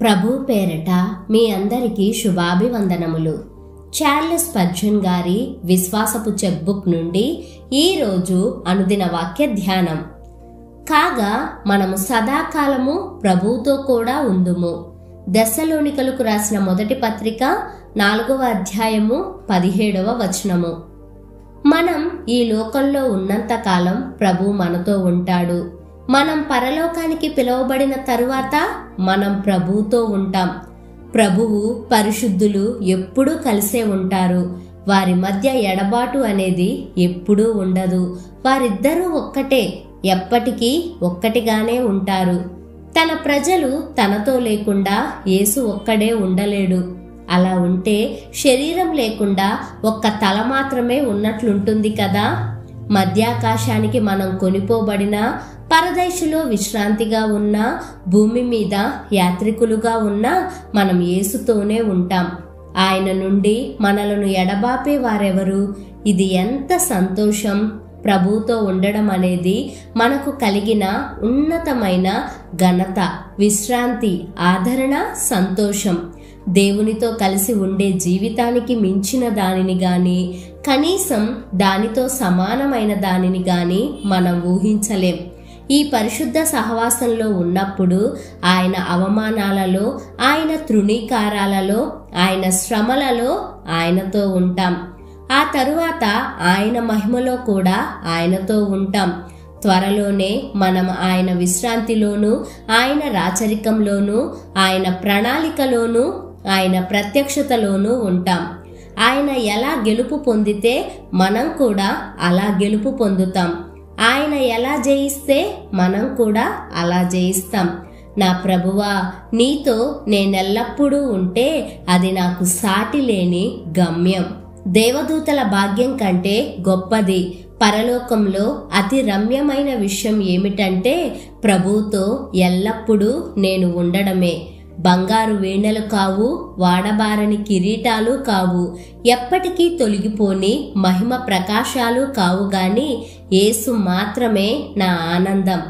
ప్రభు పేరట మీ అందరికీ శుభాభివందనములు. Charles Spurgeon గారి విశ్వాసపు చెక్బుక్ నుండి ఈరోజు అనుదిన వాక్య ధ్యానం. కాగా మనము సదాకాలము ప్రభువుతో కూడా ఉందుము. దెస్సలోనికలకు రాసిన మొదటి పత్రిక 4వ అధ్యాయము 17వ వచనము. మనం ఈ లోకంలో ఉన్నంతకాలం ప్రభు మనతో ఉంటాడు. మనం పరలోకానికి పిలువబడిన తరువాత మనం ప్రభువుతో ఉంటాం. ప్రభువు పరిశుద్ధులు ఎప్పుడూ కలిసే ఉంటారు. వారి మధ్య ఎడబాటు అనేది ఎప్పుడూ ఉండదు. వారిద్దరూ ఒక్కటే, ఎప్పటికీ ఒక్కటిగానే ఉంటారు. తన ప్రజలు తనతో లేకుండా యేసు ఒక్కడే ఉండలేడు. అలా ఉంటే శరీరం లేకుండా ఒక్క తల మాత్రమే ఉన్నట్లుంటుంది కదా. మధ్యాకాశానికి మనం కొనిపోబడిన, పరదేశులో విశ్రాంతిగా ఉన్న, భూమి మీద యాత్రికులుగా ఉన్న మనం యేసుతోనే ఉంటాం. ఆయన నుండి మనలను ఎడబాపే వారెవరు? ఇది ఎంత సంతోషం! ప్రభువుతో ఉండడం అనేది మనకు కలిగిన ఉన్నతమైన ఘనత, విశ్రాంతి, ఆదరణ, సంతోషం. దేవునితో కలిసి ఉండే జీవితానికి మించిన దానిని గాని, కనీసం దానితో సమానమైన దానిని గాని మనం ఊహించలేం. ఈ పరిశుద్ధ సహవాసంలో ఉన్నప్పుడు ఆయన అవమానాలలో, ఆయన తృణీకారాలలో, ఆయన శ్రమలలో ఆయనతో ఉంటాం. ఆ తరువాత ఆయన మహిమలో కూడా ఆయనతో ఉంటాం. త్వరలోనే మనం ఆయన విశ్రాంతిలోను, ఆయన రాచరికంలోను, ఆయన ప్రణాళికలోను, ఆయన ప్రత్యక్షతలోనూ ఉంటాం. ఆయన ఎలా గెలుపు పొందితే మనం కూడా అలా గెలుపు పొందుతాం. ఆయన ఎలా జయిస్తే మనం కూడా అలా జయిస్తాం. నా ప్రభువా, నీతో నేనెల్లప్పుడూ ఉంటే అది నాకు సాటి లేని గమ్యం. దేవదూతల భాగ్యం కంటే గొప్పది. పరలోకంలో అతి రమ్యమైన విషయం ఏమిటంటే ప్రభువుతో ఎల్లప్పుడూ నేను ఉండడమే. బంగారు వీణలు కావు, వాడబారని కిరీటాలు కావు, ఎప్పటికీ తొలగిపోని మహిమ ప్రకాశాలు కావు గాని యేసు మాత్రమే నా ఆనందం.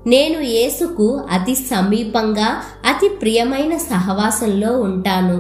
నేను యేసుకు అతి సమీపంగా, అతి ప్రియమైన సహవాసంలో ఉంటాను.